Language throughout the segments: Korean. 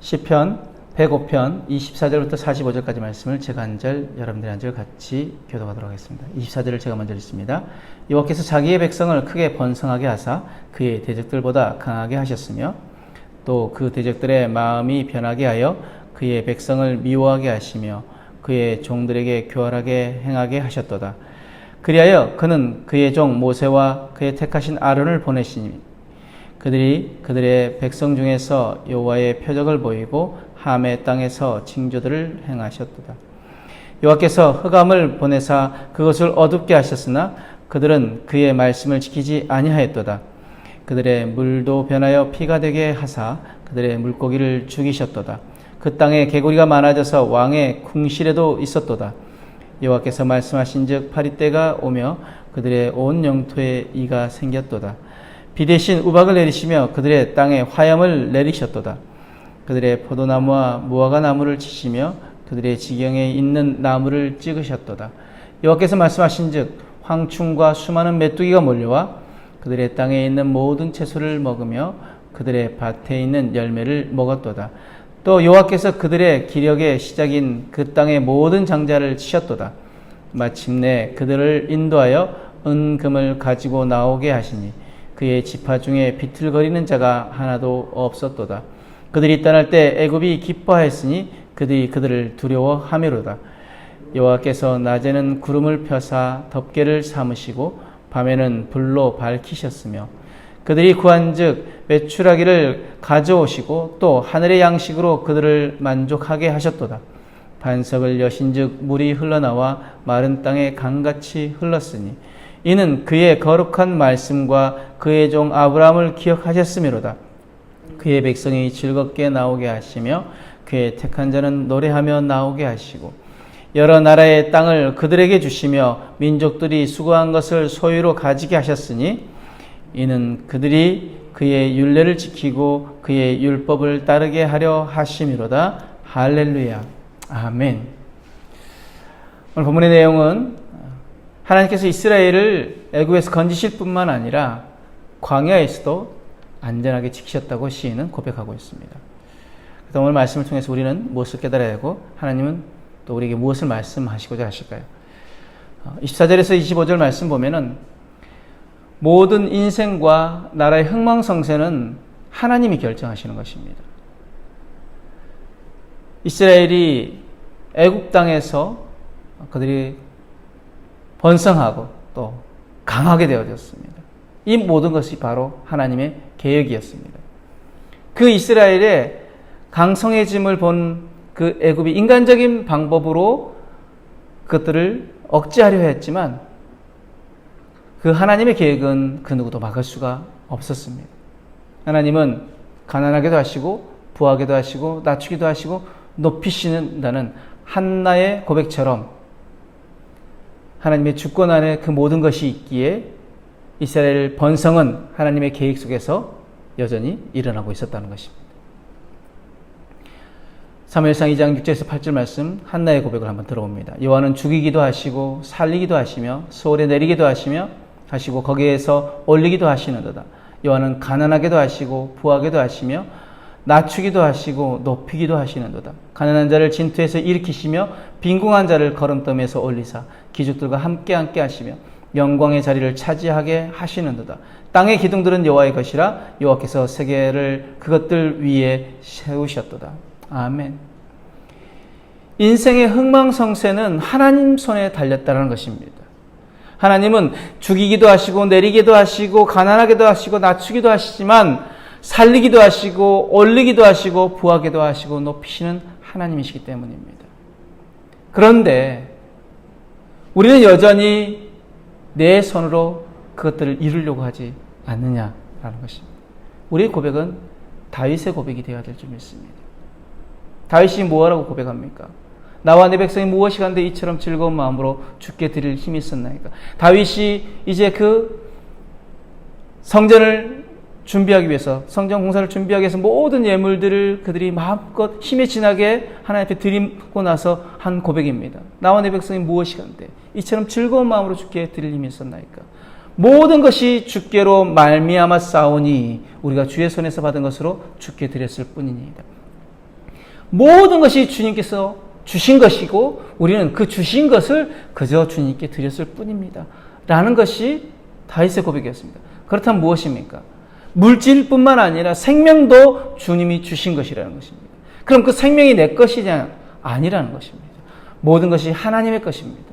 시편 105편 24절부터 45절까지 말씀을 제가 한 절, 여러분들이 한 절 같이 교독하도록 하겠습니다. 24절을 제가 먼저 읽습니다. 여호와께서 자기의 백성을 크게 번성하게 하사 그의 대적들보다 강하게 하셨으며 또 그 대적들의 마음이 변하게 하여 그의 백성을 미워하게 하시며 그의 종들에게 교활하게 행하게 하셨도다. 그리하여 그는 그의 종 모세와 그의 택하신 아론을 보내시니 그들이 그들의 백성 중에서 여호와의 표적을 보이고 함의 땅에서 징조들을 행하셨도다. 여호와께서 흑암을 보내사 그것을 어둡게 하셨으나 그들은 그의 말씀을 지키지 아니하였도다. 그들의 물도 변하여 피가 되게 하사 그들의 물고기를 죽이셨도다. 그 땅에 개구리가 많아져서 왕의 궁실에도 있었도다. 여호와께서 말씀하신즉 파리때가 오며 그들의 온 영토에 이가 생겼도다. 비 대신 우박을 내리시며 그들의 땅에 화염을 내리셨도다. 그들의 포도나무와 무화과 나무를 치시며 그들의 지경에 있는 나무를 찍으셨도다. 여호와께서 말씀하신즉 황충과 수많은 메뚜기가 몰려와 그들의 땅에 있는 모든 채소를 먹으며 그들의 밭에 있는 열매를 먹었도다. 또 여호와께서 그들의 기력의 시작인 그 땅의 모든 장자를 치셨도다. 마침내 그들을 인도하여 은금을 가지고 나오게 하시니 그의 지파 중에 비틀거리는 자가 하나도 없었도다. 그들이 떠날 때 애굽이 기뻐하였으니 그들이 그들을 두려워하미로다. 여호와께서 낮에는 구름을 펴사 덮개를 삼으시고 밤에는 불로 밝히셨으며 그들이 구한즉 메추라기를 가져오시고 또 하늘의 양식으로 그들을 만족하게 하셨도다. 반석을 여신즉 물이 흘러나와 마른 땅에 강같이 흘렀으니 이는 그의 거룩한 말씀과 그의 종 아브라함을 기억하셨음이로다. 그의 백성이 즐겁게 나오게 하시며 그의 택한 자는 노래하며 나오게 하시고 여러 나라의 땅을 그들에게 주시며 민족들이 수고한 것을 소유로 가지게 하셨으니 이는 그들이 그의 율례를 지키고 그의 율법을 따르게 하려 하심이로다. 할렐루야. 아멘. 오늘 본문의 내용은 하나님께서 이스라엘을 애굽에서 건지실 뿐만 아니라 광야에서도 안전하게 지키셨다고 시인은 고백하고 있습니다. 그래서 오늘 말씀을 통해서 우리는 무엇을 깨달아야 하고 하나님은 또 우리에게 무엇을 말씀하시고자 하실까요? 24절에서 25절 말씀 보면은 모든 인생과 나라의 흥망성쇠는 하나님이 결정하시는 것입니다. 이스라엘이 애굽 땅에서 그들이 번성하고 또 강하게 되어졌습니다. 이 모든 것이 바로 하나님의 계획이었습니다. 그 이스라엘의 강성해짐을 본 그 애굽이 인간적인 방법으로 그것들을 억제하려 했지만 그 하나님의 계획은 그 누구도 막을 수가 없었습니다. 하나님은 가난하게도 하시고 부하게도 하시고 낮추기도 하시고 높이신다는 한나의 고백처럼 하나님의 주권 안에 그 모든 것이 있기에 이스라엘 번성은 하나님의 계획 속에서 여전히 일어나고 있었다는 것입니다. 사무엘상 2장 6절에서 8절 말씀 한나의 고백을 한번 들어봅니다. 여호와는 죽이기도 하시고 살리기도 하시며 소홀에 내리기도 하시고 거기에서 올리기도 하시는도다. 여호와는 가난하게도 하시고 부하게도 하시며 낮추기도 하시고 높이기도 하시는도다. 가난한 자를 진토에서 일으키시며 빈궁한 자를 거름더미에서 올리사 기죽들과 함께 하시며 영광의 자리를 차지하게 하시는도다. 땅의 기둥들은 여호와의 것이라 여호와께서 세계를 그것들 위에 세우셨도다. 아멘. 인생의 흥망성쇠는 하나님 손에 달렸다는 것입니다. 하나님은 죽이기도 하시고 내리기도 하시고 가난하게도 하시고 낮추기도 하시지만 살리기도 하시고 올리기도 하시고 부하게도 하시고 높이시는 하나님이시기 때문입니다. 그런데 우리는 여전히 내 손으로 그것들을 이루려고 하지 않느냐라는 것입니다. 우리의 고백은 다윗의 고백이 되어야 될 줄 믿습니다. 다윗이 뭐라고 고백합니까? 나와 내 백성이 무엇이 간데 이처럼 즐거운 마음으로 주께 드릴 힘이 있었나이까. 다윗이 이제 그 성전을 준비하기 위해서, 성전 공사를 준비하기 위해서 모든 예물들을 그들이 마음껏 힘에 지나게 하나님 앞에 드리고 나서 한 고백입니다. 나와 내 백성이 무엇이 간데 이처럼 즐거운 마음으로 주께 드릴 힘이 있었나이까. 모든 것이 주께로 말미암아 싸우니 우리가 주의 손에서 받은 것으로 주께 드렸을 뿐이니이다. 모든 것이 주님께서 주신 것이고 우리는 그 주신 것을 그저 주님께 드렸을 뿐입니다. 라는 것이 다윗의 고백이었습니다. 그렇다면 무엇입니까? 물질뿐만 아니라 생명도 주님이 주신 것이라는 것입니다. 그럼 그 생명이 내 것이냐? 아니라는 것입니다. 모든 것이 하나님의 것입니다.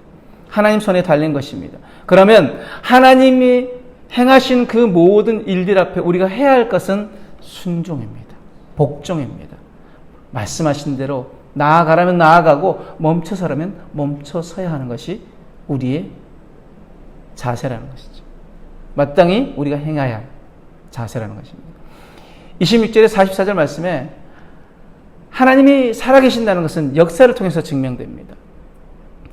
하나님 손에 달린 것입니다. 그러면 하나님이 행하신 그 모든 일들 앞에 우리가 해야 할 것은 순종입니다. 복종입니다. 말씀하신 대로 나아가라면 나아가고 멈춰서라면 멈춰서야 하는 것이 우리의 자세라는 것이죠. 마땅히 우리가 행해야 할 자세라는 것입니다. 26절에 44절 말씀에 하나님이 살아계신다는 것은 역사를 통해서 증명됩니다.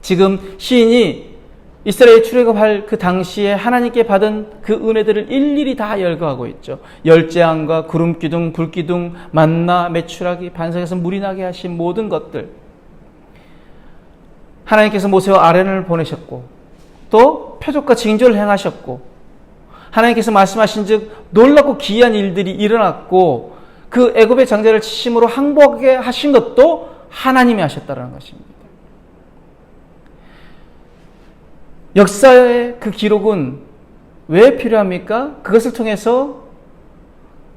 지금 시인이 이스라엘 출애굽할 그 당시에 하나님께 받은 그 은혜들을 일일이 다 열거하고 있죠. 열재앙과 구름기둥, 불기둥, 만나, 메추라기, 반석에서 물이 나게 하신 모든 것들. 하나님께서 모세와 아론을 보내셨고 또 표적과 징조를 행하셨고 하나님께서 말씀하신 즉 놀랍고 기이한 일들이 일어났고 그 애굽의 장자를 치심으로 항복하게 하신 것도 하나님이 하셨다는 것입니다. 역사의 그 기록은 왜 필요합니까? 그것을 통해서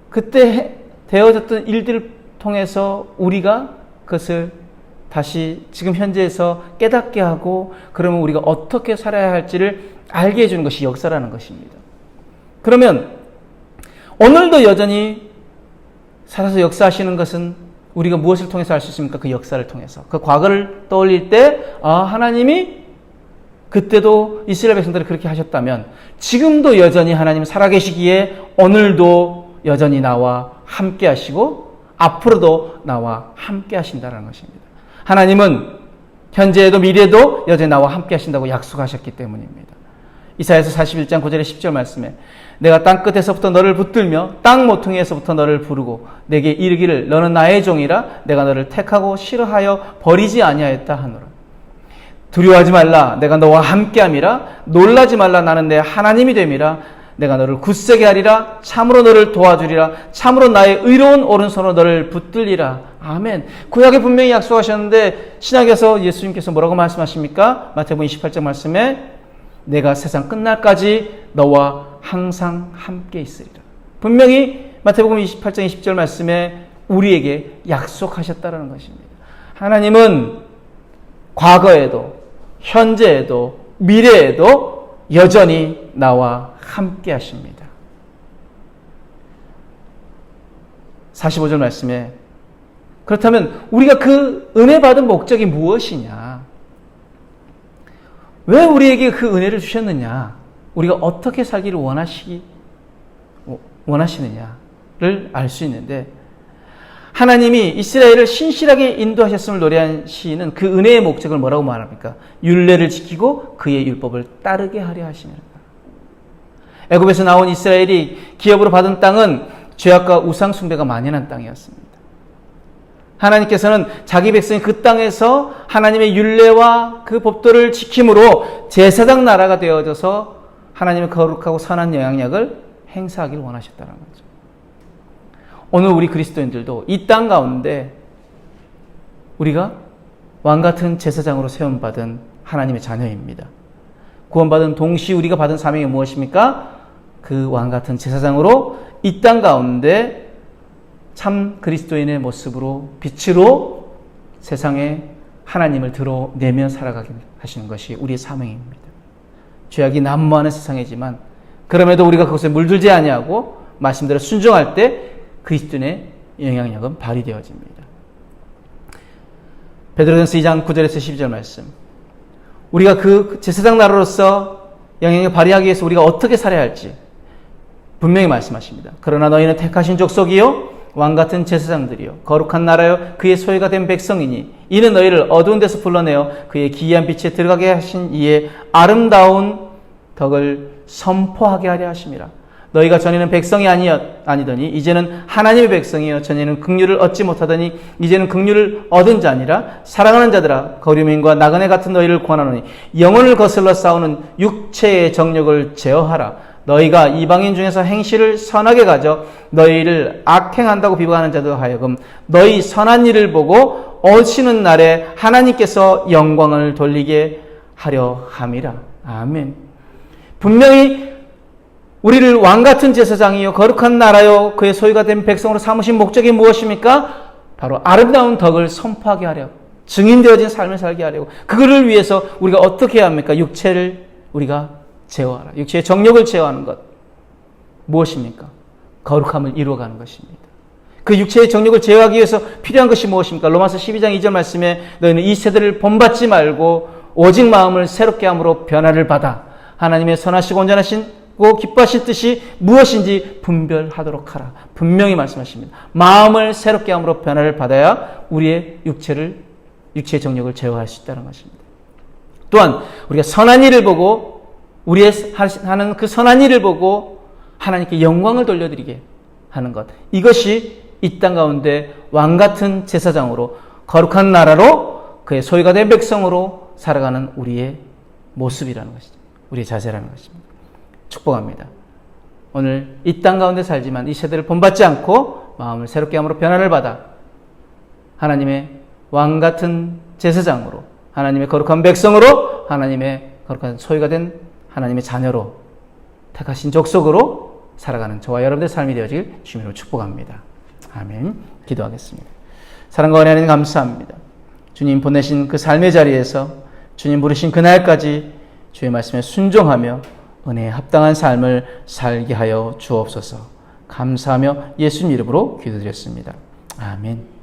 그때 되어졌던 일들을 통해서 우리가 그것을 다시 지금 현재에서 깨닫게 하고 그러면 우리가 어떻게 살아야 할지를 알게 해주는 것이 역사라는 것입니다. 그러면 오늘도 여전히 살아서 역사하시는 것은 우리가 무엇을 통해서 알 수 있습니까? 그 역사를 통해서. 그 과거를 떠올릴 때 하나님이 그때도 이스라엘 백성들을 그렇게 하셨다면 지금도 여전히 하나님 살아계시기에 오늘도 여전히 나와 함께 하시고 앞으로도 나와 함께 하신다는 것입니다. 하나님은 현재에도 미래에도 여전히 나와 함께 하신다고 약속하셨기 때문입니다. 이사야서 41장 9절에 10절 말씀에 내가 땅끝에서부터 너를 붙들며 땅 모퉁이에서부터 너를 부르고 내게 이르기를 너는 나의 종이라 내가 너를 택하고 싫어하여 버리지 아니하였다 하노라. 두려워하지 말라 내가 너와 함께함이라 놀라지 말라 나는 내 하나님이 됨이라 내가 너를 굳세게 하리라 참으로 너를 도와주리라 참으로 나의 의로운 오른손으로 너를 붙들리라. 아멘. 구약에 분명히 약속하셨는데 신약에서 예수님께서 뭐라고 말씀하십니까? 마태복음 28장 말씀에 내가 세상 끝날까지 너와 항상 함께 있으리라. 분명히 마태복음 28장 20절 말씀에 우리에게 약속하셨다는 것입니다. 하나님은 과거에도 현재에도 미래에도 여전히 나와 함께 하십니다. 45절 말씀에 그렇다면 우리가 그 은혜 받은 목적이 무엇이냐? 왜 우리에게 그 은혜를 주셨느냐? 우리가 어떻게 살기를 원하시느냐를 알 수 있는데 하나님이 이스라엘을 신실하게 인도하셨음을 노래한 시인은 그 은혜의 목적을 뭐라고 말합니까? 율례를 지키고 그의 율법을 따르게 하려 하심이라. 애굽에서 나온 이스라엘이 기업으로 받은 땅은 죄악과 우상 숭배가 만연한 땅이었습니다. 하나님께서는 자기 백성이 그 땅에서 하나님의 율례와 그 법도를 지킴으로 제사장 나라가 되어져서 하나님의 거룩하고 선한 영향력을 행사하기를 원하셨다는 거죠. 오늘 우리 그리스도인들도 이 땅 가운데 우리가 왕같은 제사장으로 세움받은 하나님의 자녀입니다. 구원받은 동시에 우리가 받은 사명이 무엇입니까? 그 왕같은 제사장으로 이 땅 가운데 참 그리스도인의 모습으로 빛으로 세상에 하나님을 드러내며 살아가게 하시는 것이 우리의 사명입니다. 죄악이 난무하는 세상이지만 그럼에도 우리가 그것에 물들지 아니하고 말씀대로 순종할 때 그리스도인의 영향력은 발휘되어집니다. 베드로전서 2장 9절에서 12절 말씀. 우리가 그 제사장 나라로서 영향력을 발휘하기 위해서 우리가 어떻게 살아야 할지 분명히 말씀하십니다. 그러나 너희는 택하신 족속이요 왕같은 제사장들이요 거룩한 나라요 그의 소유가 된 백성이니 이는 너희를 어두운 데서 불러내어 그의 기이한 빛에 들어가게 하신 이의 아름다운 덕을 선포하게 하려 하심이라. 너희가 전에는 백성이 아니더니 이제는 하나님의 백성이요 전에는 긍휼을 얻지 못하더니 이제는 긍휼을 얻은 자니라. 사랑하는 자들아 거류민과 나그네 같은 너희를 권하노니 영혼을 거슬러 싸우는 육체의 정욕을 제어하라. 너희가 이방인 중에서 행실을 선하게 가져 너희를 악행한다고 비방하는 자들 하여금 너희 선한 일을 보고 오시는 날에 하나님께서 영광을 돌리게 하려 함이라. 아멘. 분명히 우리를 왕같은 제사장이요 거룩한 나라요 그의 소유가 된 백성으로 삼으신 목적이 무엇입니까? 바로 아름다운 덕을 선포하게 하려, 증인되어진 삶을 살게 하려고. 그거를 위해서 우리가 어떻게 해야 합니까? 육체를 우리가 제어하라. 육체의 정욕을 제어하는 것. 무엇입니까? 거룩함을 이루어가는 것입니다. 그 육체의 정욕을 제어하기 위해서 필요한 것이 무엇입니까? 로마서 12장 2절 말씀에 너희는 이 세대를 본받지 말고 오직 마음을 새롭게 함으로 변화를 받아 하나님의 선하시고 온전하시고 기뻐하실 뜻이 무엇인지 분별하도록 하라. 분명히 말씀하십니다. 마음을 새롭게 함으로 변화를 받아야 우리의 육체의 정욕을 제어할 수 있다는 것입니다. 또한 우리가 선한 일을 보고 우리의 하는 그 선한 일을 보고 하나님께 영광을 돌려드리게 하는 것. 이것이 이 땅 가운데 왕같은 제사장으로 거룩한 나라로 그의 소유가 된 백성으로 살아가는 우리의 모습이라는 것이죠. 우리의 자세라는 것입니다. 축복합니다. 오늘 이 땅 가운데 살지만 이 세대를 본받지 않고 마음을 새롭게 함으로 변화를 받아 하나님의 왕같은 제사장으로 하나님의 거룩한 백성으로 하나님의 거룩한 소유가 된 하나님의 자녀로 택하신 족속으로 살아가는 저와 여러분들의 삶이 되어지길 주님으로 축복합니다. 아멘. 기도하겠습니다. 사랑과 은혜 하나님 감사합니다. 주님 보내신 그 삶의 자리에서 주님 부르신 그날까지 주의 말씀에 순종하며 은혜에 합당한 삶을 살게 하여 주옵소서. 감사하며 예수님 이름으로 기도드렸습니다. 아멘.